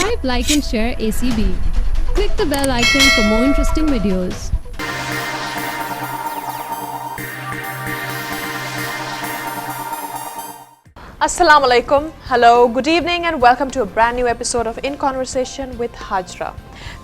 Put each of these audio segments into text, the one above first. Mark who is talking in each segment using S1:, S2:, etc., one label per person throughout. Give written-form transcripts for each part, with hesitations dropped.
S1: Subscribe, like and share ACB. Click the bell icon for more interesting videos.
S2: Assalamu alaikum, hello, good evening and welcome to a brand new episode of In Conversation with Hajra.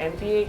S3: MPA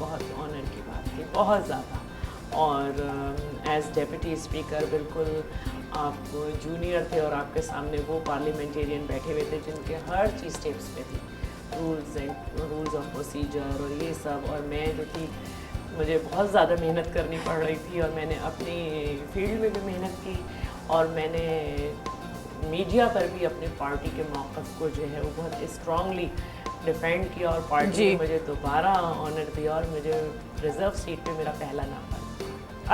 S3: بہت owner کی بات تھی، بہت زیادہ. اور as deputy speaker بالکل آپ junior تھے اور آپ کے سامنے وہ پارلیمنٹیرین بیٹھے ہوئے تھے جن کے ہر چیز ٹپس پہ تھی، رولز آف پروسیجر اور یہ سب. اور میں جو تھی مجھے بہت زیادہ محنت کرنی پڑ رہی تھی اور میں نے اپنی فیلڈ میں بھی محنت کی اور میں نے میڈیا پر بھی اپنے پارٹی کے موقف کو جو ہے وہ بہت اسٹرانگلی ڈیفینڈ کیا اور پارٹی نے مجھے دوبارہ آنر دیا اور مجھے ریزرو سیٹ پہ میرا پہلا نام آیا.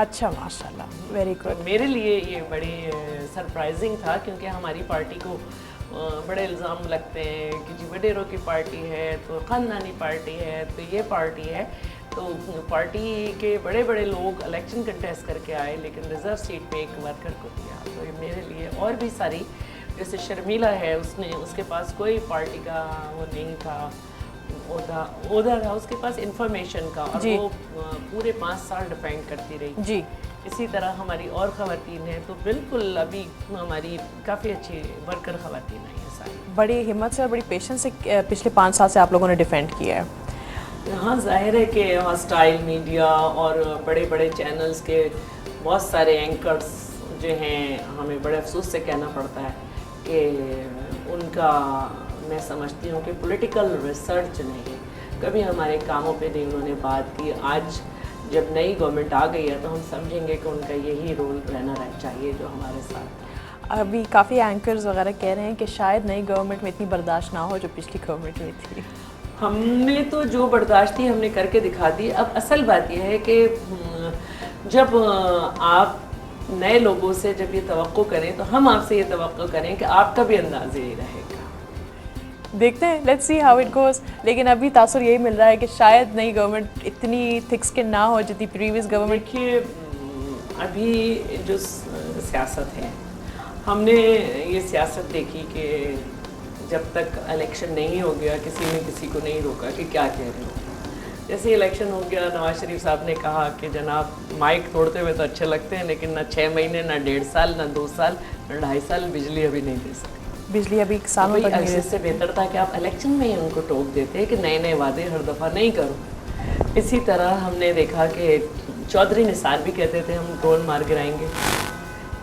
S2: اچھا ماشاء اللہ، ویری گڈ.
S3: میرے لیے یہ بڑی سرپرائزنگ تھا کیونکہ ہماری پارٹی کو بڑے الزام لگتے ہیں کہ جی وڈیروں کی پارٹی ہے تو خاندانی پارٹی ہے تو یہ پارٹی ہے. تو پارٹی کے بڑے بڑے لوگ الیکشن کنٹیسٹ کر کے آئے لیکن ریزرو سیٹ پہ ایک ورکر کو دیا. تو یہ میرے لیے اور بھی ساری، جیسے شرمیلا ہے، اس کے پاس کوئی پارٹی کا وہ نہیں تھا عہدہ تھا، اس کے پاس انفارمیشن کا، اور وہ پورے 5 سال ڈیپینڈ کرتی رہی.
S2: جی
S3: اسی طرح ہماری اور خواتین ہیں، تو بالکل ابھی ہماری کافی اچھی ورکر خواتین ہیں یہ ساری.
S2: بڑی ہمت سے اور بڑی پیشنس سے پچھلے 5 سال سے آپ لوگوں نے ڈیفینڈ کیا ہے.
S3: ہاں ظاہر ہے کہ ہاسٹائل میڈیا اور بڑے بڑے چینلز کے بہت سارے اینکرز جو ہیں، ہمیں بڑے افسوس سے کہنا پڑتا ہے کہ ان کا میں سمجھتی ہوں کہ پولیٹیکل ریسرچ نہیں، کبھی ہمارے کاموں پہ نہیں انہوں نے بات کی. آج جب نئی گورنمنٹ آ گئی ہے تو ہم سمجھیں گے کہ ان کا یہی رول رہنا چاہیے جو ہمارے ساتھ.
S2: ابھی کافی اینکرز وغیرہ کہہ رہے ہیں کہ شاید نئی گورنمنٹ میں اتنی برداشت نہ ہو جو پچھلی گورنمنٹ میں تھی.
S3: ہم نے تو جو برداشت تھی ہم نے کر کے دکھا دی. اب اصل بات یہ ہے کہ جب آپ نئے لوگوں سے جب یہ توقع کریں تو ہم آپ سے یہ توقع کریں کہ آپ کا بھی انداز یہی رہے گا.
S2: دیکھتے ہیں، let's see how it goes. لیکن ابھی تاثر یہی مل رہا ہے کہ شاید نئی گورنمنٹ اتنی تھک اسکن نہ ہو جتنی پریویس گورنمنٹ.
S3: دیکھیے ابھی جو سیاست ہے، ہم نے یہ سیاست دیکھی کہ جب تک الیکشن نہیں ہو گیا کسی نے کسی کو نہیں روکا کہ کیا کہہ رہے ہو. جیسے الیکشن ہو گیا، نواز شریف صاحب نے کہا کہ جناب مائک توڑتے ہوئے تو اچھے لگتے ہیں لیکن نہ 6 مہینے، نہ 1.5 سال، نہ 2 سال، نہ 2.5 سال بجلی ابھی نہیں دے سکتے.
S2: بجلی ابھی سالوں تک نہیں.
S3: اس سے بہتر تھا کہ آپ الیکشن میں ہی ان کو ٹوک دیتے کہ نئے نئے وعدے ہر دفعہ نہیں کرو. اسی طرح ہم نے دیکھا کہ چودھری نثار بھی کہتے تھے ہم ڈرون مار گرائیں گے،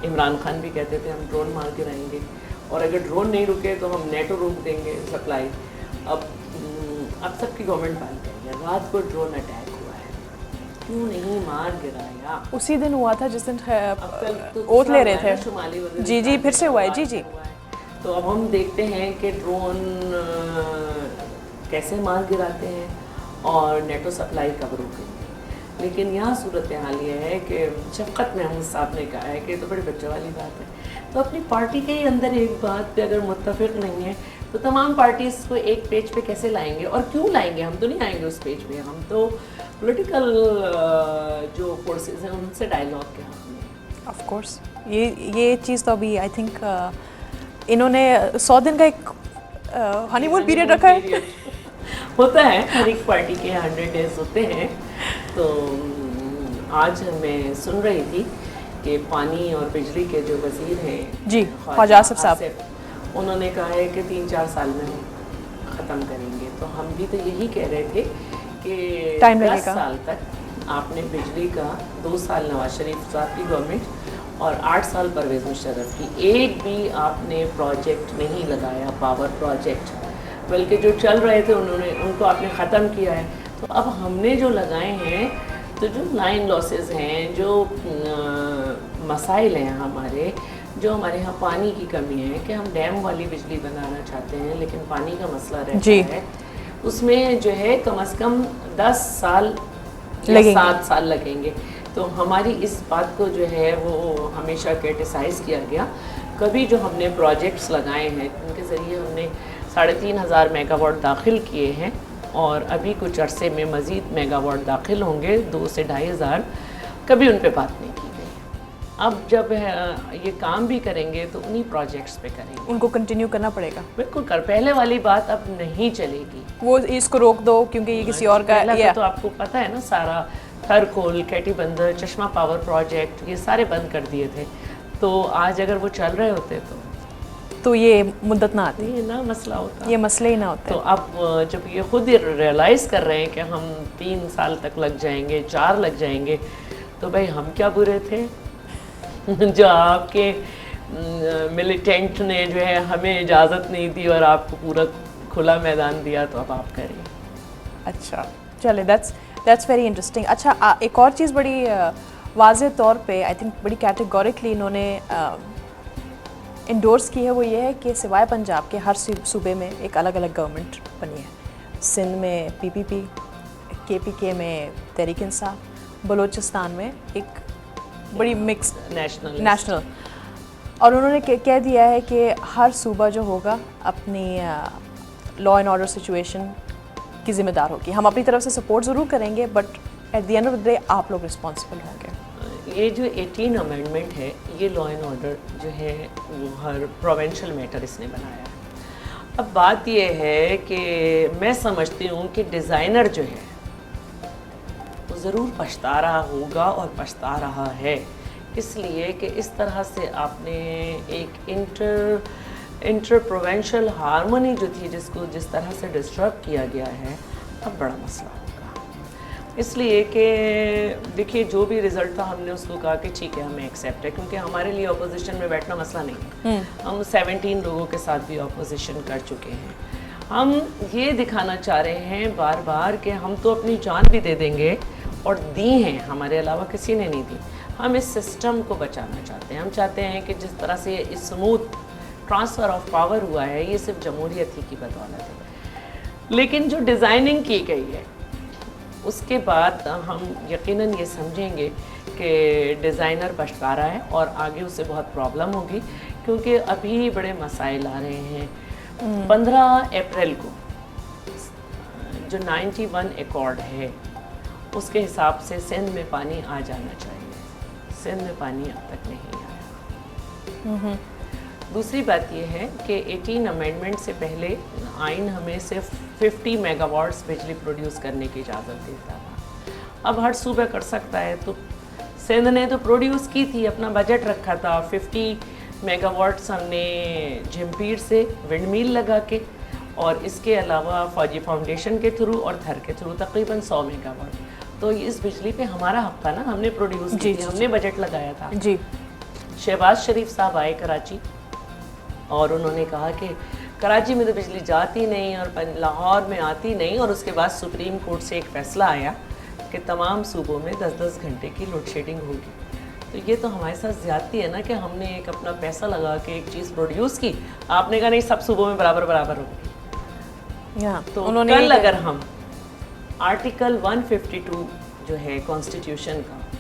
S3: عمران خان بھی کہتے تھے ہم ڈرون مار گرائیں گے، اور اگر ڈرون نہیں رکے تو ہم نیٹو روک دیں گے سپلائی. اب سب کی گورنمنٹ بات کریں گے. رات کو ڈرون اٹیک ہوا ہے، کیوں نہیں مار گرایا؟
S2: اسی دن ہوا تھا جس دن اوتھ لے رہے تھے.
S3: شمالی وزیرستان
S2: جی جی پھر سے ہوا ہے. جی جی.
S3: تو اب ہم دیکھتے ہیں کہ ڈرون کیسے مار گراتے ہیں اور نیٹو سپلائی کب روکیں گے. لیکن یہاں صورتحال یہ ہے کہ شفقت محمود صاحب نے کہا ہے کہ یہ تو بڑے بچوں والی بات ہے. تو اپنی پارٹی کے ہی اندر ایک بات پہ اگر متفق نہیں ہے تو تمام پارٹیز کو ایک پیج پہ کیسے لائیں گے؟ اور کیوں لائیں گے؟ ہم تو نہیں آئیں گے اس پیج پہ. ہم تو پولیٹیکل جو فورسز ہیں ان سے ڈائلاگ کیا ہم نے.
S2: آف کورس یہ چیز تو ابھی آئی تھنک انہوں نے 100 دن کا ایک ہنی مون پیریڈ رکھا ہے.
S3: ہوتا ہے ہر ایک پارٹی کے 100 ڈیز ہوتے ہیں. تو آج میں سن رہی تھی کہ پانی اور بجلی کے جو وزیر ہیں
S2: جی خواجہ آصف صاحب،
S3: انہوں نے کہا ہے کہ 3-4 سال میں ہم ختم کریں گے. تو ہم بھی تو یہی کہہ رہے تھے کہ 10 سال تک آپ نے بجلی کا، 2 سال نواز شریف صاحب کی گورنمنٹ اور 8 سال پرویز مشرف کی، ایک بھی آپ نے پروجیکٹ نہیں لگایا پاور پروجیکٹ، بلکہ جو چل رہے تھے ان کو آپ نے ختم کیا ہے. تو اب ہم نے جو لگائے ہیں، تو جو لائن لاسز ہیں، جو مسائل ہیں ہمارے، جو ہمارے ہاں پانی کی کمی ہے کہ ہم ڈیم والی بجلی بنانا چاہتے ہیں لیکن پانی کا مسئلہ رہتا ہے، اس میں جو ہے کم از کم 10 سال یا 7 سال لگیں گے. تو ہماری اس بات کو جو ہے وہ ہمیشہ کرٹیسائز کیا گیا. کبھی جو ہم نے پروجیکٹس لگائے ہیں ان کے ذریعے ہم نے 3,500 میگا واٹ داخل کیے ہیں اور ابھی کچھ عرصے میں مزید میگا واٹ داخل ہوں گے 2 سے 2,500. کبھی ان پہ بات نہیں کی گئی. اب جب یہ کام بھی کریں گے تو انہی پروجیکٹس پہ کریں گے.
S2: ان کو کنٹینیو کرنا پڑے گا.
S3: بالکل پہلے والی بات اب نہیں چلے گی.
S2: وہ اس کو روک دو کیونکہ یہ کسی اور کا ہے.
S3: تو آپ کو پتہ ہے نا، سارا تھر کول، کیٹی بندر، چشمہ پاور پروجیکٹ یہ سارے بند کر دیے تھے. تو آج اگر وہ چل رہے ہوتے تو
S2: تو یہ مدت نہ آتی,
S3: یہ نہ مسئلہ ہوتا,
S2: یہ مسئلے ہی نہ ہوتے.
S3: تو اب جب یہ خود ریئلائز کر رہے ہیں کہ ہم 3 سال تک لگ جائیں گے, 4 لگ جائیں گے, تو بھائی ہم کیا برے تھے جو آپ کے ملیٹنٹ نے جو ہے ہمیں اجازت نہیں دی اور آپ کو پورا کھلا میدان دیا, تو اب آپ کریں.
S2: اچھا چلے, دیٹس ویری انٹرسٹنگ. اچھا ایک اور چیز بڑی واضح طور پہ آئی تھنک بڑی کیٹیگوریکلی انہوں نے انڈورس کی ہے, وہ یہ ہے کہ سوائے پنجاب کے ہر صوبے میں ایک الگ الگ گورنمنٹ بنی ہے. سندھ میں PPP, KPK میں تحریک انصاف, بلوچستان میں ایک بڑی مکس نیشنل, اور انہوں نے کہہ دیا ہے کہ ہر صوبہ جو ہوگا اپنی لا اینڈ آرڈر سچویشن کی ذمہ دار ہوگی. ہم اپنی طرف سے سپورٹ ضرور کریں گے, but at the end of the day آپ لوگ رسپانسبل ہوں گے.
S3: یہ جو 18 امینڈمنٹ ہے, یہ لا اینڈ آرڈر جو ہے وہ ہر پروونشل میٹر اس نے بنایا ہے. اب بات یہ ہے کہ میں سمجھتی ہوں کہ ڈیزائنر جو ہے وہ ضرور پچھتا رہا ہوگا اور پچھتا رہا ہے, اس لیے کہ اس طرح سے آپ نے ایک انٹر پروونشل ہارمونی جو تھی جس طرح سے ڈسٹرب کیا گیا ہے, اب بڑا مسئلہ ہوگا. اس لیے کہ دیکھیے جو بھی رزلٹ تھا ہم نے اس کو کہا کہ ٹھیک ہے ہمیں ایکسیپٹ ہے, کیونکہ ہمارے لیے اپوزیشن میں بیٹھنا مسئلہ نہیں ہے. ہم 17 لوگوں کے ساتھ بھی اپوزیشن کر چکے ہیں. ہم یہ دکھانا چاہ رہے ہیں بار بار کہ ہم تو اپنی جان بھی دے دیں گے, اور دی ہیں, ہمارے علاوہ کسی نے نہیں دی. ہم اس سسٹم کو بچانا چاہتے ہیں. ہم چاہتے ہیں کہ جس طرح سے یہ اسموتھ ٹرانسفر آف پاور ہوا ہے, یہ صرف جمہوریت ہی کی بدولت ہے. لیکن جو ڈیزائننگ کی گئی ہے اس کے بعد ہم یقیناً یہ سمجھیں گے کہ ڈیزائنر پچھتا رہا ہے, اور آگے اسے بہت پرابلم ہوگی, کیونکہ ابھی بڑے مسائل آ رہے ہیں. 15 اپریل کو جو 91 ایکارڈ ہے اس کے حساب سے سندھ میں پانی آ جانا چاہیے. سندھ میں پانی اب تک نہیں آیا. دوسری بات یہ ہے کہ 18 امینڈمنٹ سے پہلے آئین ہمیں صرف 50 میگا واٹس بجلی پروڈیوس کرنے کی اجازت دیتا تھا. اب ہر صوبہ کر سکتا ہے, تو سندھ نے تو پروڈیوس کی تھی, اپنا بجٹ رکھا تھا 50 میگا واٹس ہم نے جھمپیر سے ونڈ میل لگا کے, اور اس کے علاوہ فوجی فاؤنڈیشن کے تھرو اور تھر کے تھرو تقریباً 100 میگا واٹ. تو اس بجلی پہ ہمارا حق تھا نا, ہم نے پروڈیوس کی تھی, ہم نے بجٹ لگایا تھا.
S2: جی
S3: شہباز شریف صاحب آئے کراچی, اور انہوں نے کہا کہ کراچی میں تو بجلی جاتی نہیں اور لاہور میں آتی نہیں, اور اس کے بعد سپریم کورٹ سے ایک فیصلہ آیا کہ تمام صوبوں میں 10-10 گھنٹے کی لوڈ شیڈنگ ہوگی. تو یہ تو ہمارے ساتھ زیادتی ہے نا کہ ہم نے ایک اپنا پیسہ لگا کے ایک چیز پروڈیوس کی, آپ نے کہا نہیں سب صوبوں میں برابر ہوگی. تو کل اگر ہم آرٹیکل 152 جو ہے کانسٹیٹیوشن کا,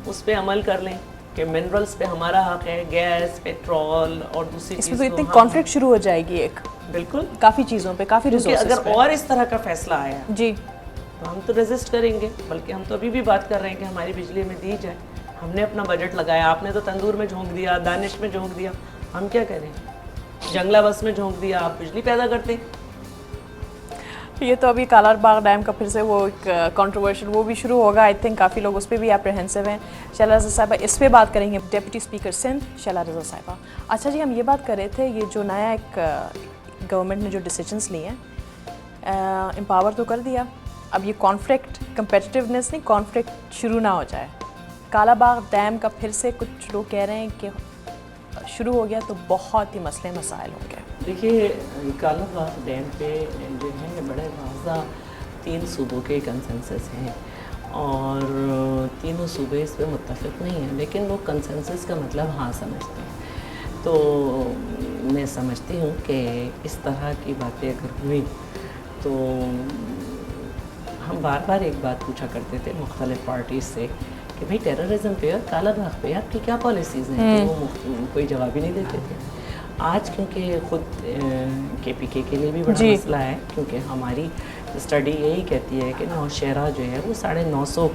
S3: اس پہ عمل کر لیں کہ منرلز پہ ہمارا حق ہے, گیس, پیٹرول اور دوسری
S2: اس میں تو اتنی کانفلکٹ شروع ہو جائے گی ایک,
S3: بالکل
S2: کافی چیزوں پہ, کافی ریسورسز
S3: اگر اور اس طرح کا فیصلہ آیا
S2: جی
S3: تو ہم تو ریزسٹ کریں گے. بلکہ ہم تو ابھی بھی بات کر رہے ہیں کہ ہماری بجلی میں دی جائے. ہم نے اپنا بجٹ لگایا, آپ نے تو تندور میں جھونک دیا, دانش میں جھونک دیا, ہم کیا کریں؟ جنگلہ بس میں جھونک دیا, آپ بجلی پیدا کرتے.
S2: یہ تو ابھی کالار باغ ڈیم کا پھر سے وہ ایک کنٹروورشل وہ بھی شروع ہوگا. آئی تھنک کافی لوگ اس پہ بھی اپریہنسو ہیں. شیلا رضا صاحبہ اس پہ بات کریں گے, ڈپٹی اسپیکر سندھ شیلا رضا صاحبہ. اچھا جی, ہم یہ بات کر رہے تھے یہ جو نیا ایک گورنمنٹ نے جو ڈیسیجنس لیے ہیں, امپاور تو کر دیا, اب یہ کانفلکٹ کمپیٹیونیس نہیں, کانفلکٹ شروع نہ ہو جائے. کالا باغ ڈیم کا پھر سے کچھ لوگ کہہ رہے ہیں کہ شروع ہو گیا تو بہت ہی مسئلے مسائل ہوں گے.
S3: دیکھیے کالا باغ ڈیم پہ جو ہے بڑے واضح 3 صوبوں کے کنسنسس ہیں, اور تینوں صوبے اس پہ متفق نہیں ہیں, لیکن وہ کنسنسس کا مطلب ہاں سمجھتے ہیں. تو میں سمجھتی ہوں کہ اس طرح کی باتیں اگر ہوئی تو ہم بار بار ایک بات پوچھا کرتے تھے مختلف پارٹیز سے کہ بھئی ٹیررزم پہ اور کالا باغ پہ آپ کی کیا پالیسیز ہیں, تو وہ کوئی جواب ہی نہیں دیتے تھے. آج کیونکہ خود KPK کے لیے بھی بڑا مسئلہ ہے, کیونکہ ہماری اسٹڈی یہی کہتی ہے کہ نوشہرہ جو ہے وہ 950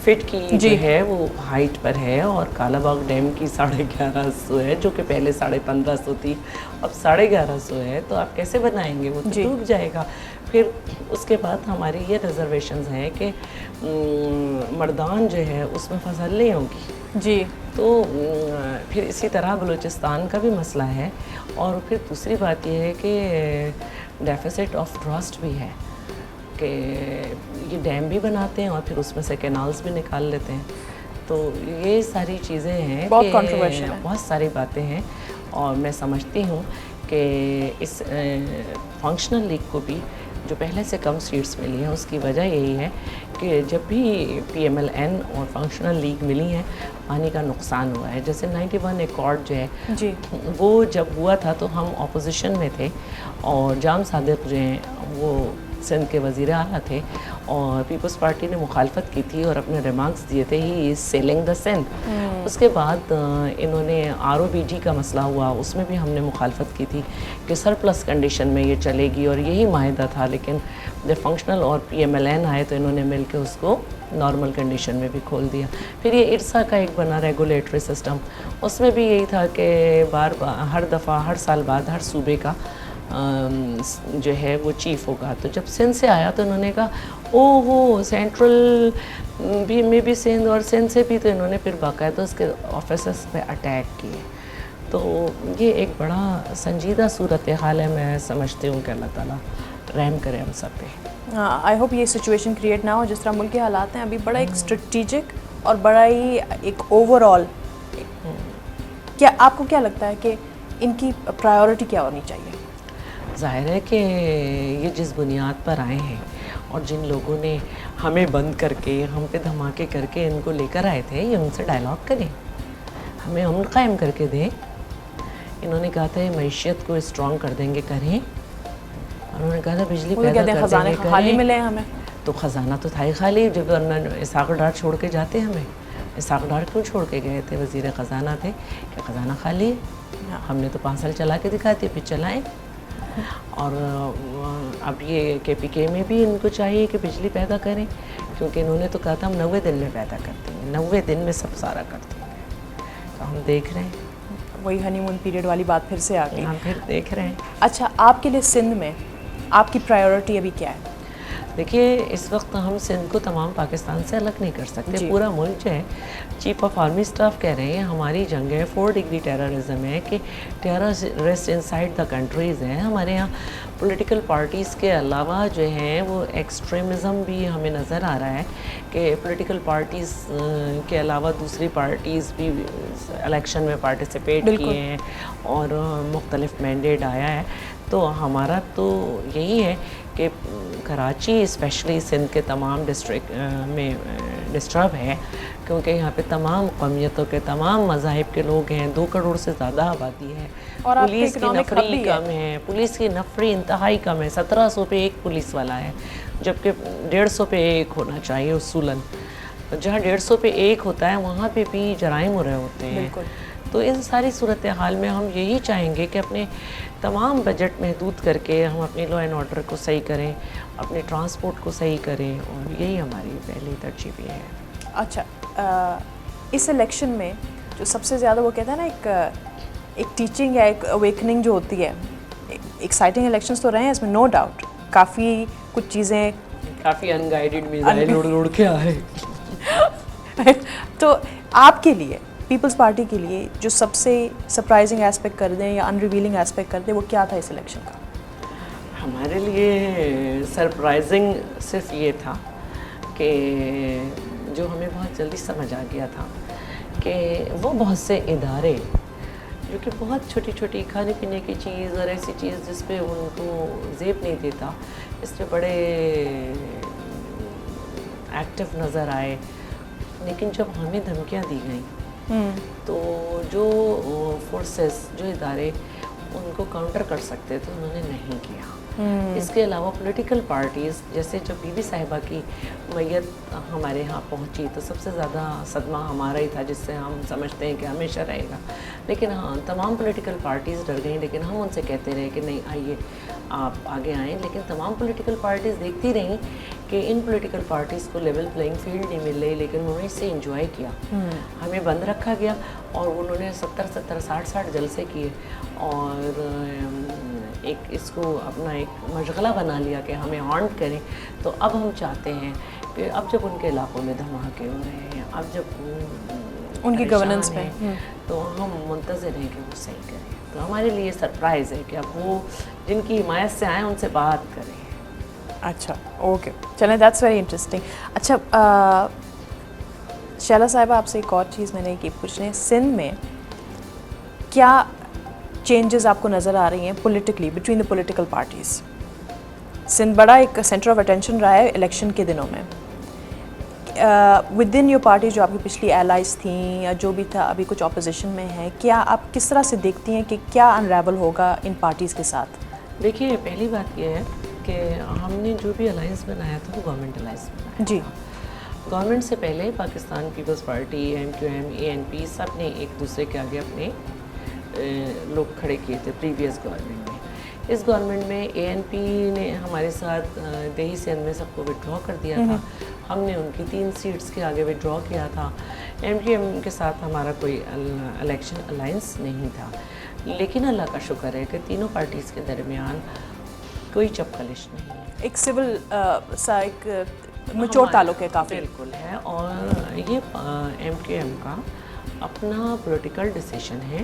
S3: فٹ کی جو ہے وہ ہائٹ پر ہے, اور کالا باغ ڈیم کی 1150 ہے, جو کہ پہلے 1550 تھی, اب 1150 ہے. تو آپ کیسے بنائیں گے, وہ تو ڈوب جائے گا. پھر اس کے بعد ہماری یہ ریزرویشنز ہیں کہ مردان جو ہے اس میں فصل نہیں ہوگی
S2: جی.
S3: تو پھر اسی طرح بلوچستان کا بھی مسئلہ ہے. اور پھر دوسری بات یہ ہے کہ ڈیفیسٹ آف ٹرسٹ بھی ہے کہ یہ ڈیم بھی بناتے ہیں اور پھر اس میں سے کینالز بھی نکال لیتے ہیں. تو یہ ساری چیزیں ہیں
S2: بہت
S3: کہ
S2: controversial ہے.
S3: بہت ساری باتیں ہیں. اور میں سمجھتی ہوں کہ اس فنکشنل لیگ کو بھی جو پہلے سے کم سیٹس ملی ہیں اس کی وجہ یہی ہے کہ جب بھی پی ایم ایل این اور فنکشنل لیگ ملی ہیں پانی کا نقصان ہوا ہے. جیسے 91 ایکارڈ جو ہے
S2: جی.
S3: وہ جب ہوا تھا تو ہم اپوزیشن میں تھے اور جام صادق جو ہیں وہ سندھ کے وزیر اعلیٰ تھے اور پیپلز پارٹی نے مخالفت کی تھی اور اپنے ریمارکس دیے تھے ہی از سیلنگ دا سندھ. اس کے بعد انہوں نے آر او بی ڈی کا مسئلہ ہوا, اس میں بھی ہم نے مخالفت کی تھی کہ سرپلس کنڈیشن میں یہ چلے گی اور یہی معاہدہ تھا. لیکن جب فنکشنل اور پی ایم ایل این آئے تو انہوں نے مل کے اس کو نارمل کنڈیشن میں بھی کھول دیا. پھر یہ ارسا کا ایک بنا ریگولیٹری سسٹم, اس میں بھی یہی تھا کہ ہر دفعہ ہر سال بعد ہر صوبے کا جو ہے وہ چیف ہوگا. تو جب سندھ سے آیا تو انہوں نے کہا او ہو سینٹرل بھی میں بھی سندھ اور سندھ سے بھی, تو انہوں نے پھر باقاعدہ اس کے آفیسرس پہ اٹیک کیے. تو یہ ایک بڑا سنجیدہ صورتحال ہے. میں سمجھتی ہوں کہ اللہ تعالیٰ رحم کرے ہم سب پہ.
S2: آئی ہوپ یہ سچویشن کریٹ نہ ہو جس طرح ملک کے حالات ہیں ابھی. بڑا ایک اسٹریٹجک اور بڑا ہی ایک اوور آل, کیا آپ کو کیا لگتا ہے کہ ان کی پرائیورٹی کیا ہونی چاہیے؟
S3: ظاہر ہے کہ یہ جس بنیاد پر آئے ہیں اور جن لوگوں نے ہمیں بند کر کے ہم پہ دھماکے کر کے ان کو لے کر آئے تھے, یہ ان سے ڈائلاگ کریں, ہمیں امن قائم کر کے دیں. انہوں نے کہا تھا معیشت کو اسٹرانگ کر دیں گے, کریں. انہوں نے کہا تھا بجلی پیدا کر دیں گے,
S2: خالی ملے ہمیں.
S3: تو خزانہ تو تھا ہی خالی. جب اسحاق ڈار چھوڑ کے جاتے ہمیں, اسحاق ڈار کیوں چھوڑ کے گئے تھے؟ وزیر خزانہ تھے کہ خزانہ خالی ہے. ہم نے تو 5 سال چلا کے دکھا دیا, پھر چلائیں. اور اب یہ کے پی کے میں بھی ان کو چاہیے کہ بجلی پیدا کریں, کیونکہ انہوں نے تو کہا تھا ہم 90 دن میں پیدا کر دیں گے, 90 دن میں سب سارا کر دیں گے. تو ہم دیکھ رہے ہیں,
S2: وہی ہنی مون پیریڈ والی بات پھر سے آ گئی.
S3: ہم پھر دیکھ رہے ہیں.
S2: اچھا, آپ کے لیے سندھ میں آپ کی پرائیورٹی ابھی کیا ہے؟
S3: دیکھیے اس وقت ہم سندھ کو تمام پاکستان سے الگ نہیں کر سکتے.
S2: جی.
S3: پورا ملک جو ہے, چیف آف آرمی اسٹاف کہہ رہے ہیں ہماری جنگ ہے 4 ڈگری ٹیررزم ہے, کہ ٹیررسٹ انسائڈ دا کنٹریز ہیں. ہمارے یہاں پولیٹیکل پارٹیز کے علاوہ جو ہیں وہ ایکسٹریمزم بھی ہمیں نظر آ رہا ہے کہ پولیٹیکل پارٹیز کے علاوہ دوسری پارٹیز بھی الیکشن میں پارٹیسپیٹ کیے ہیں اور مختلف مینڈیٹ آیا ہے. تو ہمارا تو یہی ہے کہ کراچی اسپیشلی سندھ کے تمام ڈسٹرکٹ میں ڈسٹرب ہے, کیونکہ یہاں پہ تمام قومیتوں کے تمام مذاہب کے لوگ ہیں. 2 کروڑ سے زیادہ آبادی ہے.
S2: اور
S3: پولیس کی نفری کم ہے, پولیس کی نفری انتہائی کم ہے. 1700 پہ 1 پولیس والا ہے, جبکہ 150 پہ 1 ہونا چاہیے اصولاً. جہاں 150 پہ 1 ہوتا ہے وہاں پہ بھی جرائم ہو رہے ہوتے ہیں. تو ان ساری صورتحال میں ہم یہی چاہیں گے کہ اپنے تمام بجٹ محدود کر کے ہم اپنی لا اینڈ آرڈر کو صحیح کریں, اپنے ٹرانسپورٹ کو صحیح کریں, اور یہی ہماری پہلی ترجیح بھی ہے.
S2: اچھا, اس الیکشن میں جو سب سے زیادہ وہ کہتا ہے نا ایک ٹیچنگ ہے, ایک اویکننگ جو ہوتی ہے, ایکسائٹنگ الیکشنز تو رہے ہیں اس میں نو ڈاؤٹ, کافی کچھ چیزیں
S3: کافی ان گائیڈڈ میزائل اڑ کے آئے.
S2: تو آپ کے لیے پیپلز پارٹی کے لیے جو سب سے سرپرائزنگ ایسپیکٹ کر دیں یا ان ریویلنگ ایسپیکٹ کر دیں, وہ کیا تھا اس الیکشن کا؟
S3: ہمارے لیے سرپرائزنگ صرف یہ تھا کہ جو ہمیں بہت جلدی سمجھ آ گیا تھا کہ وہ بہت سے ادارے جو کہ بہت چھوٹی چھوٹی کھانے پینے کی چیز اور ایسی چیز جس پہ ان کو زیب نہیں دیتا, اس پہ بڑے ایکٹیو نظر آئے. لیکن جب ہمیں دھمکیاں دی گئیں تو جو فورسز, جو ادارے ان کو کاؤنٹر کر سکتے تھے انہوں نے نہیں کیا. اس کے علاوہ پولیٹیکل پارٹیز, جیسے جب بی بی صاحبہ کی میت ہمارے ہاں پہنچی تو سب سے زیادہ صدمہ ہمارا ہی تھا, جس سے ہم سمجھتے ہیں کہ ہمیشہ رہے گا. لیکن ہاں تمام پولیٹیکل پارٹیز ڈر گئیں, لیکن ہم ان سے کہتے رہے کہ نہیں آئیے آپ آگے آئیں. لیکن تمام پولیٹیکل پارٹیز دیکھتی رہیں کہ ان پولیٹیکل پارٹیز کو لیول پلینگ فیلڈ نہیں مل رہی, لیکن انہوں نے اس سے انجوائے کیا. ہمیں بند رکھا گیا اور انہوں نے 70 60 جلسے کیے, اور ایک اس کو اپنا ایک مشغلہ بنا لیا کہ ہمیں ہانٹ کریں. تو اب ہم چاہتے ہیں کہ اب جب ان کے علاقوں میں دھماکے ہو رہے ہیں, اب جب
S2: ان کی گورننس پہ,
S3: تو ہم منتظر ہیں کہ وہ صحیح کریں. تو ہمارے لیے سرپرائز ہے کہ اب وہ جن کی حمایت سے آئیں ان سے بات کریں.
S2: اچھا اوکے, چلیں دیٹس ویری انٹرسٹنگ. اچھا شیلا صاحبہ, آپ سے ایک اور چیز میں نے کی پوچھنا ہے, سندھ میں کیا چینجز آپ کو نظر آ رہی ہیں politically between the political parties? Sindh بڑا ایک سینٹر آف اٹینشن رہا ہے الیکشن کے دنوں میں. ود ان یور پارٹی جو آپ کی پچھلی ایلائز تھیں یا جو بھی تھا, ابھی کچھ اپوزیشن میں ہیں, کیا آپ کس طرح سے دیکھتی ہیں کہ کیا انریول ہوگا ان پارٹیز کے ساتھ؟
S3: دیکھیے پہلی بات یہ ہے کہ ہم نے جو بھی الائنس بنایا تھا وہ گورنمنٹ الائنس بنایا.
S2: جی,
S3: گورنمنٹ سے پہلے پاکستان پیپلز پارٹی, MQM, ANP سب نے ایک دوسرے کے آگے اپنے لوگ کھڑے کیے تھے پریویس گورنمنٹ میں. اس گورنمنٹ میں ANP نے ہمارے ساتھ دیہی سندھ میں سب کو وڈرا کر دیا تھا. ہم نے ان کی 3 سیٹس کے آگے وڈرا کیا تھا. MQM کے ساتھ ہمارا کوئی الیکشن الائنس نہیں تھا. لیکن اللہ کا شکر ہے کہ تینوں پارٹیز کے درمیان کوئی چپکلش نہیں ہے,
S2: ایک سول سا ایک مچور تعلق ہے کافی.
S3: بالکل ہے. اور یہ MQM کا اپنا پولیٹیکل ڈیسیشن ہے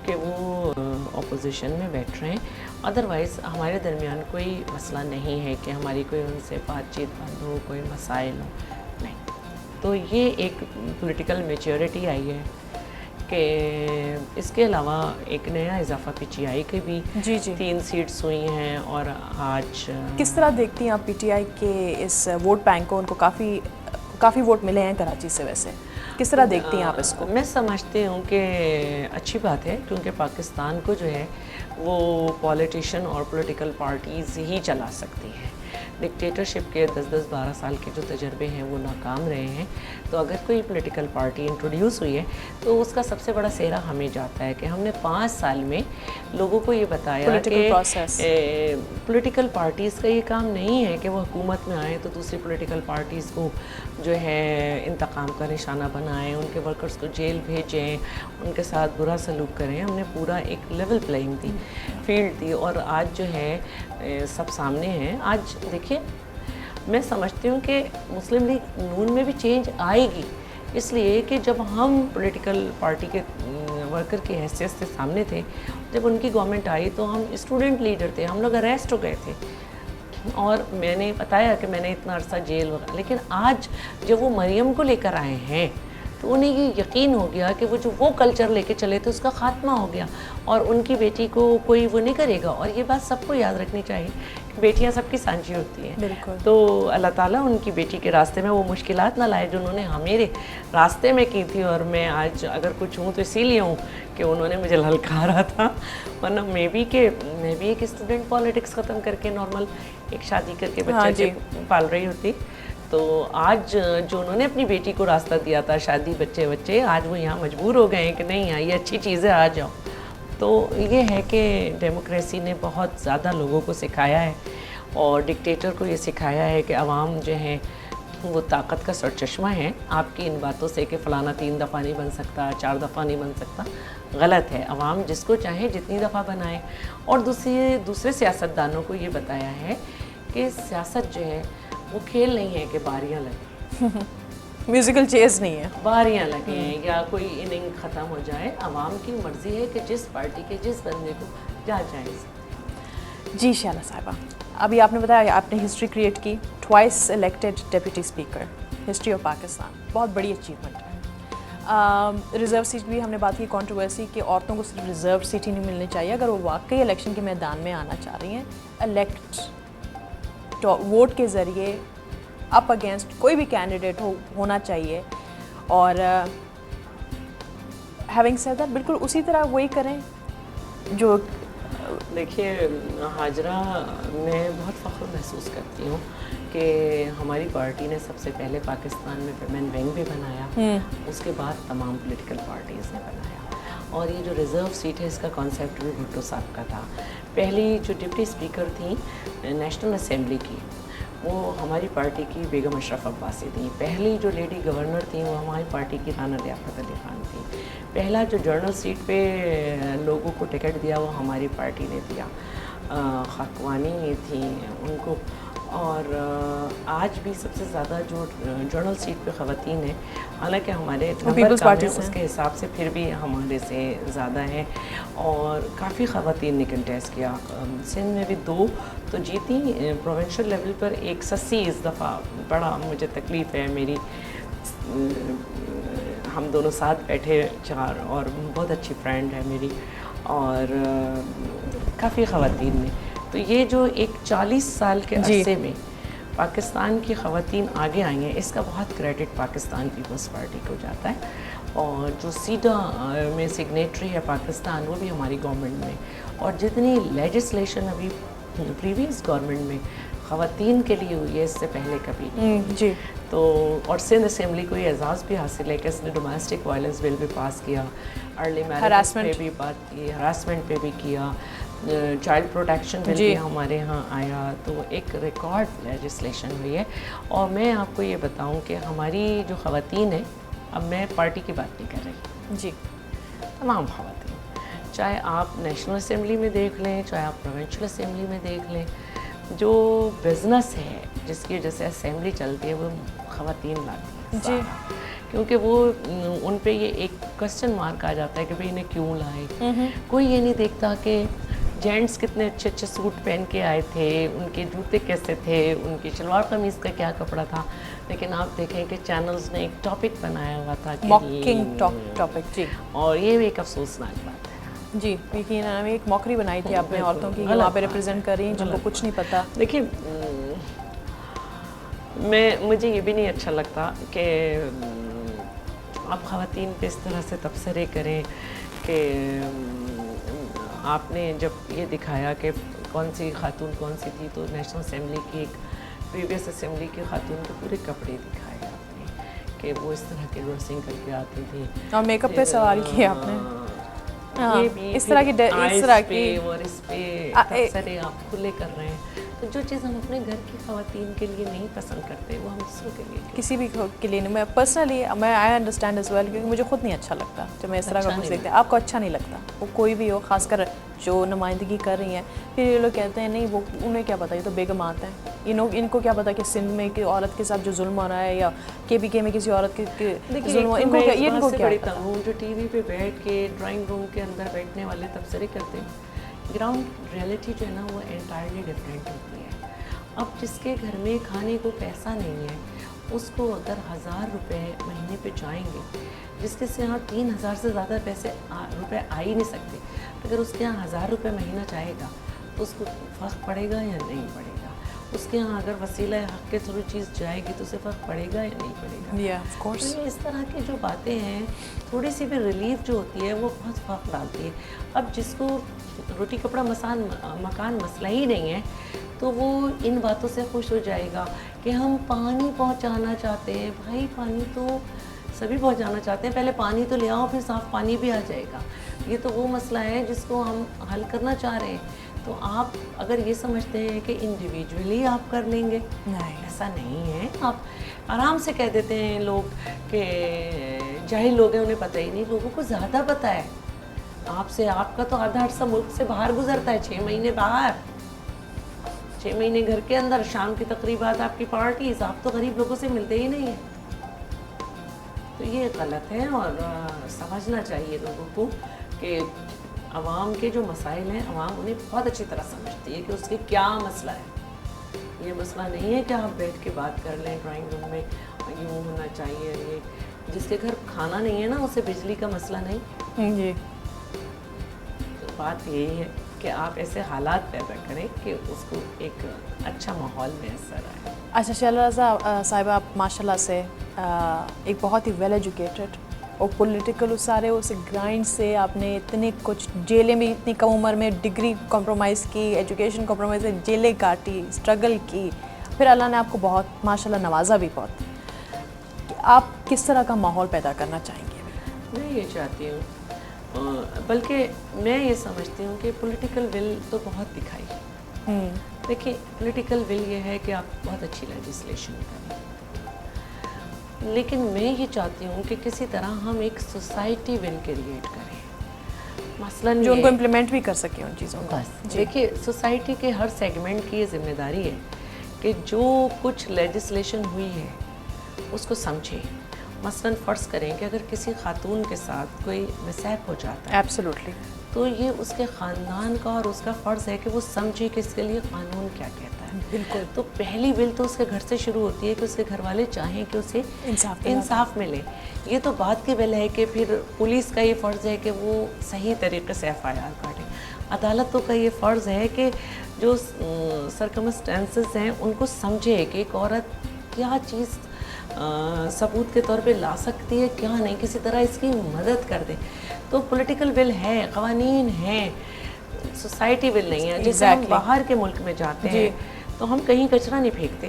S3: کہ وہ اپوزیشن میں بیٹھ رہے ہیں. ادروائز ہمارے درمیان کوئی مسئلہ نہیں ہے کہ ہماری کوئی ان سے بات چیت بند ہو, کوئی مسائل ہو, نہیں. تو یہ ایک پولیٹیکل میچیورٹی آئی ہے کہ اس کے علاوہ ایک نیا اضافہ PTI کے بھی 3 سیٹس ہوئی ہیں. اور آج
S2: کس طرح دیکھتی ہیں آپ PTI کے اس ووٹ بینک کو؟ ان کو کافی ووٹ ملے ہیں کراچی سے, ویسے کس طرح دیکھتی ہیں آپ اس کو؟
S3: میں سمجھتی ہوں کہ اچھی بات ہے, کیونکہ پاکستان کو جو ہے وہ پولیٹیشین اور پولیٹیکل پارٹیز ہی چلا سکتی ہیں. ڈکٹیٹرشپ کے 10-12 سال کے جو تجربے ہیں وہ ناکام رہے ہیں. تو اگر کوئی پولیٹیکل پارٹی انٹروڈیوس ہوئی ہے تو اس کا سب سے بڑا سہرا ہمیں جاتا ہے کہ ہم نے 5 سال میں لوگوں کو یہ بتایا کہ پولیٹیکل پارٹیز کا یہ کام نہیں ہے کہ وہ حکومت میں آئیں تو دوسری پولیٹیکل پارٹیز کو جو ہے انتقام کا نشانہ بنائیں, ان کے ورکرز کو جیل بھیجیں, ان کے ساتھ برا سلوک کریں. ہم نے پورا ایک لیول پلینگ فیلڈ دی اور آج جو ہے سب سامنے ہیں. آج دیکھیے میں سمجھتی ہوں کہ مسلم لیگ نون میں بھی چینج آئے گی, اس لیے کہ جب ہم پولیٹیکل پارٹی کے ورکر کی حیثیت سے سامنے تھے, جب ان کی گورنمنٹ آئی تو ہم اسٹوڈنٹ لیڈر تھے, ہم لوگ اریسٹ ہو گئے تھے اور میں نے بتایا کہ میں نے اتنا عرصہ جیل وغیرہ. لیکن آج جب وہ مریم کو لے کر آئے ہیں تو انہیں یہ یقین ہو گیا کہ وہ کلچر لے کے چلے تھے اس کا خاتمہ ہو گیا اور ان کی بیٹی کو کوئی وہ نہیں کرے گا. اور یہ بات سب کو یاد رکھنی چاہیے کہ بیٹیاں سب کی سانجھی ہوتی ہیں.
S2: بالکل.
S3: تو اللہ تعالیٰ ان کی بیٹی کے راستے میں وہ مشکلات نہ لائے جو انہوں نے میرے راستے میں کی تھی. اور میں آج اگر کچھ ہوں تو اسی لیے ہوں کہ انہوں نے مجھے للکارا تھا, ورنہ میں بھی ایک اسٹوڈنٹ پالیٹکس ختم کر کے نارمل ایک شادی کر کے بچے پال رہی ہوتی. تو آج جو انہوں نے اپنی بیٹی کو راستہ دیا تھا شادی بچے, آج وہ یہاں مجبور ہو گئے ہیں کہ نہیں یہ اچھی چیز ہے, آ جاؤ. تو یہ ہے کہ ڈیموکریسی نے بہت زیادہ لوگوں کو سکھایا ہے اور ڈکٹیٹر کو یہ سکھایا ہے کہ عوام جو ہے وہ طاقت کا سرچشمہ ہے. آپ کی ان باتوں سے کہ فلانا 3 دفعہ نہیں بن سکتا, 4 دفعہ نہیں بن سکتا, غلط ہے. عوام جس کو چاہے جتنی دفعہ بنائے. اور دوسرے سیاستدانوں کو یہ بتایا ہے کہ سیاست جو ہے وہ کھیل نہیں ہے کہ باریاں لگیں,
S2: میوزیکل چیئرز نہیں ہے,
S3: باریاں لگیں یا کوئی اننگ ختم ہو جائے. عوام کی مرضی ہے کہ جس پارٹی کے جس بندے کو جائے.
S2: جی شیلا صاحبہ, ابھی آپ نے بتایا آپ نے ہسٹری کریٹ کی, twice elected deputy speaker, history of Pakistan, بہت بڑی اچیومنٹ ہے. ریزرو سیٹ بھی ہم نے بات کی, کنٹروورسی کہ عورتوں کو صرف ریزرو سیٹ ہی نہیں ملنی چاہیے. اگر وہ واقعی الیکشن کے میدان میں آنا چاہ رہی ہیں, الیکٹ ووٹ کے ذریعے اپ اگینسٹ کوئی بھی کینڈیڈیٹ ہونا چاہیے. اور ہیونگ سیڈ دیٹ بالکل اسی طرح وہی کریں جو.
S3: دیکھیے حاجرہ, میں بہت فخر محسوس کرتی ہوں کہ ہماری پارٹی نے سب سے پہلے پاکستان میں ویمن ونگ بھی بنایا, اس کے بعد تمام پولیٹیکل پارٹیز نے بنایا. اور یہ جو ریزرو سیٹ ہے اس کا کانسیپٹ بھی بھٹو صاحب کا تھا. پہلی جو ڈپٹی اسپیکر تھیں نیشنل اسمبلی کی وہ ہماری پارٹی کی بیگم اشرف عباسی تھیں. پہلی جو لیڈی گورنر تھیں وہ ہماری پارٹی کی رانا لیاقت علی خان تھیں. پہلا جو جنرل سیٹ پہ لوگوں کو ٹکٹ دیا وہ ہماری پارٹی نے دیا. خاکوانی تھیں ان کو. اور آج بھی سب سے زیادہ جو جنرل سیٹ پہ خواتین ہیں, حالانکہ ہمارے نمبر کم ہیں اس کے حساب سے پھر بھی ہمارے سے زیادہ ہیں, اور کافی خواتین نے کنٹیسٹ کیا. سندھ میں بھی 2 تو جیتی. پروونشل لیول پر ایک سسی اس دفعہ بڑا مجھے تکلیف ہے میری, ہم دونوں ساتھ بیٹھے 4 اور بہت اچھی فرینڈ ہے میری, اور کافی خواتین نے. تو یہ جو ایک 40 سال کے عرصے میں پاکستان کی خواتین آگے آئی ہیں, اس کا بہت کریڈٹ پاکستان پیپلز پارٹی کو جاتا ہے. اور جو سیڈا میں سگنیٹری ہے پاکستان, وہ بھی ہماری گورنمنٹ میں, اور جتنی لیجسلیشن ابھی پریویس گورنمنٹ میں خواتین کے لیے ہوئی ہے اس سے پہلے کبھی نہیں.
S2: جی.
S3: تو اور سندھ اسمبلی کو یہ اعزاز بھی حاصل ہے کہ اس نے ڈومیسٹک وائلنس بل بھی پاس کیا, ارلی میرج پہ بھی بات کی, ہراسمنٹ پہ بھی کیا, چائلڈ پروٹیکشن بل بھی ہمارے ہاں آیا. تو ایک ریکارڈ لیجسلیشن ہوئی ہے. اور میں آپ کو یہ بتاؤں کہ ہماری جو خواتین ہیں, اب میں پارٹی کی بات نہیں کر رہی,
S2: جی,
S3: تمام خواتین, چاہے آپ نیشنل اسمبلی میں دیکھ لیں, چاہے آپ پروونشل اسمبلی میں دیکھ لیں, جو بزنس ہے جس کی وجہ سے اسمبلی چلتی ہے وہ خواتین لاتی ہیں. جی, کیونکہ وہ ان پہ یہ ایک کوسچن مارک آ جاتا ہے کہ بھئی انہیں کیوں لائے. کوئی یہ نہیں دیکھتا کہ جینٹس کتنے اچھے اچھے سوٹ پہن کے آئے تھے, ان کے جوتے کیسے تھے, ان کی شلوار قمیض کا کیا کپڑا تھا. لیکن آپ دیکھیں کہ چینلز نے ایک ٹاپک بنایا ہوا تھا,
S2: موکنگ ٹاپک. جی,
S3: اور یہ بھی ایک افسوسناک بات ہے.
S2: جی, یقیناً ایک موکری بنائی تھی آپ نے عورتوں کی, وہاں پہ ریپرزینٹ کر رہی ہیں جن کو کچھ نہیں پتا.
S3: دیکھیے, مجھے یہ بھی نہیں اچھا لگتا کہ آپ خواتین پہ اس طرح سے تبصرے کریں کہ آپ نے جب یہ دکھایا کہ کون سی خاتون کون سی تھی, تو نیشنل اسمبلی کی ایک پریویس اسمبلی کی خاتون کے پورے کپڑے دکھائے آپ نے کہ وہ اس طرح کی ڈریسنگ کر کے آتی تھی,
S2: اور میک اپ پہ سوال کیا آپ نے, اس طرح کی
S3: اور اس پہ تبصرے آپ کھلے کر رہے ہیں. تو جو چیز ہم اپنے گھر کی خواتین کے لیے نہیں پسند کرتے وہ ہم دوسروں کے لیے,
S2: کسی بھی کے لیے نہیں. میں personally I understand as well, کیونکہ مجھے خود نہیں اچھا لگتا جب میں اس طرح کا کچھ دیکھتے ہیں. آپ کو اچھا نہیں لگتا, وہ کوئی بھی ہو, خاص کر جو نمائندگی کر رہی ہیں. پھر یہ لوگ کہتے ہیں نہیں وہ انہیں کیا پتا, یہ تو بیگمات ہیں, ان کو کیا پتا کہ سندھ میں کہ عورت کے ساتھ جو ظلم ہو رہا ہے, یا کے میں کسی عورت کے ظلم ہو, ان کو کیا پتا.
S3: جو ٹی وی پہ بیٹھ کے ڈرائنگ روم کے اندر بیٹھنے والے تبصرے کرتے ہیں, گراؤنڈ ریئلٹی جو ہے نا وہ انٹائرلی ڈفرینٹ ہوتی ہے. اب جس کے گھر میں کھانے کو پیسہ نہیں ہے, اس کو اگر 1000 روپے مہینے پہ جائیں گے, جس کے سے یہاں 3000 سے زیادہ روپے آ ہی نہیں سکتے, اگر اس کے یہاں 1000 روپے مہینہ چاہے گا تو اس کو فرق پڑے گا یا نہیں پڑے گا. اس کے یہاں اگر وسیلہ حق کے تھرو چیز جائے گی تو اسے فرق پڑے گا یا نہیں پڑے گا. تو یہ اس طرح کی جو باتیں ہیں, تھوڑی سی بھی ریلیف جو ہوتی ہے وہ بہت فرق ڈالتی ہے. اب جس کو روٹی کپڑا مکان مسئلہ ہی نہیں ہے, تو وہ ان باتوں سے خوش ہو جائے گا کہ ہم پانی پہنچانا چاہتے ہیں. بھائی پانی تو سبھی پہنچانا چاہتے ہیں, پہلے پانی تو لے آؤ, پھر صاف پانی بھی آ جائے گا. یہ تو وہ مسئلہ ہے جس کو ہم حل کرنا چاہ رہے ہیں. تو آپ اگر یہ سمجھتے ہیں کہ انڈیویجولی آپ کر لیں گے, نہیں, ایسا نہیں ہے. آپ آرام سے کہہ دیتے ہیں لوگ کہ جاہل لوگ ہیں, انہیں پتہ ہی نہیں. لوگوں کو زیادہ پتہ ہے آپ سے. آپ کا تو آدھا عرصہ ملک سے باہر گزرتا ہے, 6 مہینے باہر, 6 مہینے گھر کے اندر, شام کی تقریبات, آپ کی پارٹیز. آپ تو غریب لوگوں سے ملتے ہی نہیں ہیں. تو یہ غلط ہے, اور سمجھنا چاہیے لوگوں کو کہ عوام کے جو مسائل ہیں عوام انہیں بہت اچھی طرح سمجھتی ہے کہ اس کے کیا مسئلہ ہے. یہ مسئلہ نہیں ہے کہ آپ بیٹھ کے بات کر لیں ڈرائنگ روم میں, یوں ہونا چاہیے. یہ جس کے گھر کھانا نہیں ہے نا, اسے بجلی کا مسئلہ نہیں.
S2: جی,
S3: تو بات یہی ہے کہ آپ ایسے حالات پیدا کریں کہ اس کو ایک اچھا ماحول میسر آئے.
S2: اچھا, شیلا رضا صاحبہ, آپ ماشاء اللہ سے ایک بہت ہی ویل ایجوکیٹڈ اور پولیٹیکل, اس سارے اس گرائنڈ سے آپ نے اتنے کچھ, جیلیں بھی اتنی کم عمر میں, ڈگری کمپرومائز کی, ایجوکیشن کمپرومائز کی, جیلیں کاٹی, اسٹرگل کی, پھر اللہ نے آپ کو بہت ماشاء اللہ نوازا بھی بہت. کہ آپ کس طرح کا ماحول پیدا کرنا چاہیں گے؟
S3: میں یہ چاہتی ہوں, بلکہ میں یہ سمجھتی ہوں کہ پولیٹیکل ول تو بہت دکھائی. دیکھیں, پولیٹیکل ول یہ ہے کہ آپ بہت اچھی لیجسلیشن کریں, لیکن میں یہ چاہتی ہوں کہ کسی طرح ہم ایک سوسائٹی ول کریٹ کریں. مثلاً
S2: جو ان کو امپلیمنٹ بھی کر سکیں ان چیزوں کو.
S3: بس دیکھیے سوسائٹی کے ہر سیگمنٹ کی یہ ذمہ داری ہے کہ جو کچھ لیجسلیشن ہوئی ہے اس کو سمجھے. مثلاً فرض کریں کہ اگر کسی خاتون کے ساتھ کوئی مسہیپ ہو جاتا ہے
S2: ایبسلیوٹلی,
S3: تو یہ اس کے خاندان کا اور اس کا فرض ہے کہ وہ سمجھے کہ اس کے لیے قانون کیا کہتا ہے.
S2: بالکل.
S3: تو پہلی ول تو اس کے گھر سے شروع ہوتی ہے کہ اس کے گھر والے چاہیں کہ اسے انصاف ملے. یہ تو بات کی ول ہے کہ پھر پولیس کا یہ فرض ہے کہ وہ صحیح طریقے سے ایف آئی آر کاٹے. عدالتوں کا یہ فرض ہے کہ جو سرکمسٹانسز ہیں ان کو سمجھے کہ ایک عورت کیا چیز ثبوت کے طور پہ لا سکتی ہے, کیا نہیں, کسی طرح اس کی مدد کر دے. تو پولیٹیکل ول ہے, قوانین ہیں, سوسائٹی ول نہیں ہے. جیسے ہم باہر کے ملک میں جاتے ہیں تو ہم کہیں کچرا نہیں پھینکتے,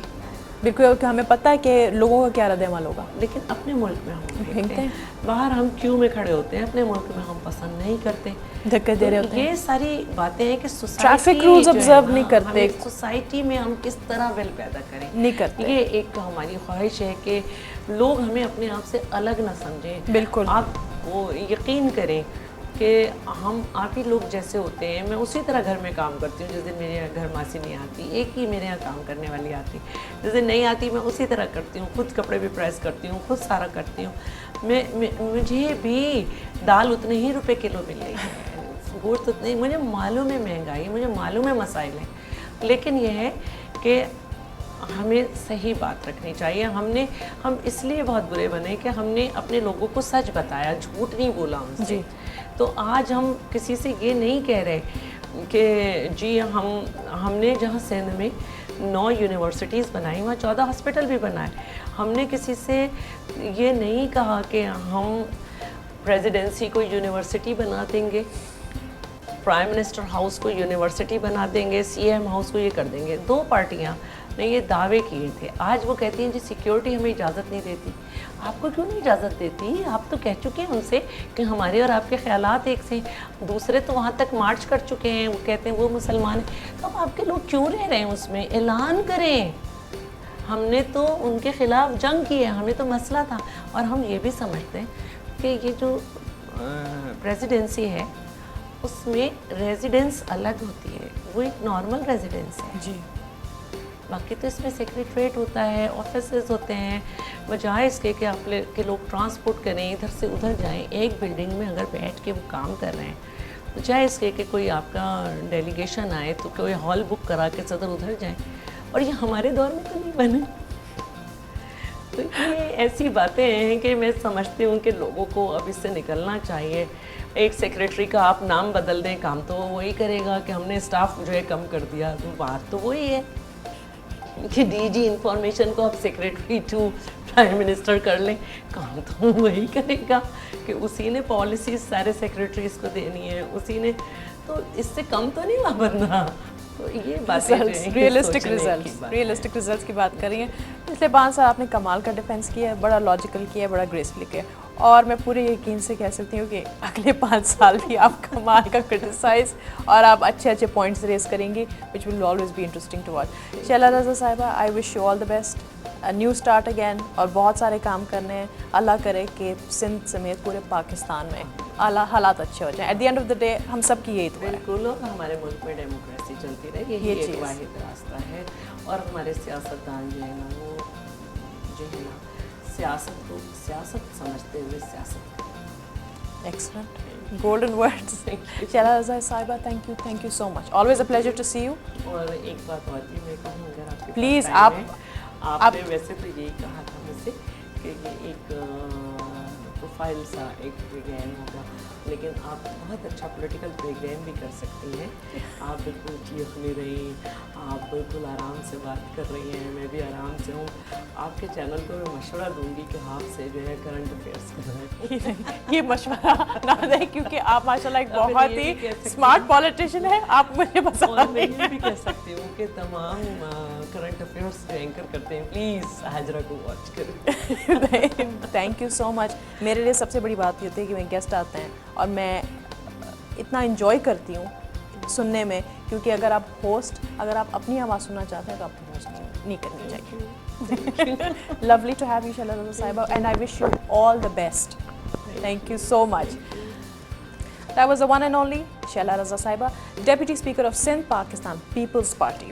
S2: بالکل, کہ ہمیں پتہ ہے کہ لوگوں کا کیا رد عمل ہوگا,
S3: لیکن اپنے ملک میں ہم پھینکتے ہیں. باہر ہم کیو میں کھڑے ہوتے ہیں, اپنے ملک میں ہم پسند نہیں کرتے,
S2: دھکے دے رہے ہوتے ہیں.
S3: یہ ساری باتیں ہیں کہ
S2: ٹریفک رولز آبزرو نہیں کرتے,
S3: سوسائٹی میں ہم کس طرح ول پیدا کریں,
S2: نہیں کرتے.
S3: یہ ایک ہماری خواہش ہے کہ لوگ ہمیں اپنے آپ سے الگ نہ سمجھیں.
S2: بالکل.
S3: آپ وہ یقین کریں کہ ہم آپ ہی لوگ جیسے ہوتے ہیں. میں اسی طرح گھر میں کام کرتی ہوں. جس دن میرے گھر ماسی نہیں آتی, ایک ہی میرے یہاں کام کرنے والی آتی. جس دن نہیں آتی میں اسی طرح کرتی ہوں, خود کپڑے بھی پریس کرتی ہوں, خود سارا کرتی ہوں. مجھے بھی دال اتنے ہی روپے کلو مل رہی ہے, گوشت اتنے ہی. مجھے معلوم ہے مہنگائی, مجھے معلوم ہے مسائل ہیں, لیکن یہ ہے کہ ہمیں صحیح بات رکھنی چاہیے. ہم اس لیے بہت برے بنے کہ ہم نے اپنے لوگوں کو سچ بتایا, جھوٹ نہیں بولا ان سے. تو آج ہم کسی سے یہ نہیں کہہ رہے کہ جی ہم نے جہاں سندھ میں 9 یونیورسٹیز بنائی, وہاں 14 ہاسپٹل بھی بنائے. ہم نے کسی سے یہ نہیں کہا کہ ہم پریزیڈنسی کو یونیورسٹی بنا دیں گے, پرائم منسٹر ہاؤس کو یونیورسٹی بنا دیں گے, سی ایم ہاؤس کو یہ کر دیں گے. 2 پارٹیاں نے یہ دعوے کیے تھے. آج وہ کہتی ہیں جی سیکیورٹی ہمیں اجازت نہیں دیتی. آپ کو کیوں نہیں اجازت دیتی؟ آپ تو کہہ چکے ہیں ان سے کہ ہمارے اور آپ کے خیالات ایک سے. دوسرے تو وہاں تک مارچ کر چکے ہیں, وہ کہتے ہیں وہ مسلمان ہیں. تو اب آپ کے لوگ کیوں رہ رہے ہیں اس میں؟ اعلان کریں. ہم نے تو ان کے خلاف جنگ کی ہے, ہمیں تو مسئلہ تھا. اور ہم یہ بھی سمجھتے ہیں کہ یہ جو پریزیڈنسی ہے اس میں ریزیڈنس الگ ہوتی ہے, وہ ایک نارمل ریزیڈنس ہے.
S2: جی.
S3: باقی تو اس میں سیکریٹریٹ ہوتا ہے, آفیسز ہوتے ہیں. بجائے اس کے کہ آپ کے لوگ ٹرانسپورٹ کریں, ادھر سے ادھر جائیں, ایک بلڈنگ میں اگر بیٹھ کے وہ کام کر رہے ہیں, بجائے اس کے کہ کوئی آپ کا ڈیلیگیشن آئے تو کوئی ہال بک کرا کے صدر ادھر جائیں. اور یہ ہمارے دور میں تو نہیں بنے. تو یہ ایسی باتیں ہیں کہ میں سمجھتی ہوں کہ لوگوں کو اب اس سے نکلنا چاہیے. ایک سیکریٹری کا آپ نام بدل دیں, کام تو وہی کرے گا کہ ہم نے اسٹاف جو ہے کم کر دیا, تو بات تو وہی ہے کہ ڈی جی انفارمیشن کو آپ سیکریٹری ٹو پرائم منسٹر کر لیں, کام تو وہی کرے گا کہ اسی نے پالیسیز سارے سیکریٹریز کو دینی ہے, اسی نے. تو اس سے کم تو نہیں ہوا بندہ. تو یہ باتیں
S2: ریئلسٹک ریزلٹس کی بات کر رہی ہیں. پچھلے 5 سال آپ نے کمال کا ڈیفینس کیا ہے, بڑا لاجیکل کیا ہے, بڑا گریسفلی کیا ہے, اور میں پورے یقین سے کہہ سکتی ہوں کہ اگلے 5 سال بھی آپ کمال کا کرٹیسائز اور آپ اچھے پوائنٹس ریز کریں گی, which will always be interesting to watch. Sheila Raza صاحبہ, I wish you all the best, new start again, اور بہت سارے کام کرنے ہیں. اللہ کرے کہ سندھ سمیت پورے پاکستان میں حالات اچھے ہو جائیں. At the end of the day ہم سب کی یہی دعا ہے.
S3: بالکل, اور ہمارے ملک میں ڈیموکریسی چلتی رہے, یہی ایک واحد راستہ ہے. اور ہمارے سیاستدان جو ہے نا, وہ جو ہے نا سیاست کو سیاست سمجھتے ہوئے سیاست کریں.
S2: Excellent, golden words. Sheila Raza صاحبہ, thank you so much, always a pleasure to see you.
S3: اور ایک بات اور بھی میں کہوں, اگر آپ کے
S2: پلیز
S3: آپ نے ویسے تو یہی کہا تھا مجھ سے کہ یہ ایک پروفائل سا ایک پروگرام ہوگا, لیکن آپ بہت اچھا پولیٹیکل پروگرام بھی کر سکتی ہیں. آپ بالکل چیخ نہیں رہی, آپ بالکل آرام سے بات کر رہی ہیں, میں بھی آرام سے ہوں. آپ کے چینل کو میں مشورہ دوں گی کہ آپ سے جو ہے کرنٹ افیئرس کریں.
S2: یہ مشورہ نہ دیں, کیونکہ آپ ماشاء اللہ ایک بہت ہی اسمارٹ پولیٹیشین ہیں. آپ مجھے بتا,
S3: میں یہ بھی کہہ سکتی ہوں کہ تمام کرنٹ افیئرس جو اینکر کرتے ہیں پلیز حاجرہ کو واچ کریں.
S2: تھینک یو سو مچ. میرے لیے سب سے بڑی بات یہ ہوتی ہے کہ میں گیسٹ آتے ہیں اور میں اتنا انجوائے کرتی ہوں سننے میں, کیونکہ اگر آپ اپنی آواز سننا چاہتے ہیں تو آپ کو ہوسٹ نہیں کرنی چاہیے. Lovely to have you Sheila Raza صاحبہ, and I wish you all the best. Thank you so much. That was the one and only Shaila Raza Saiba, Deputy Speaker of Sindh, Pakistan People's Party.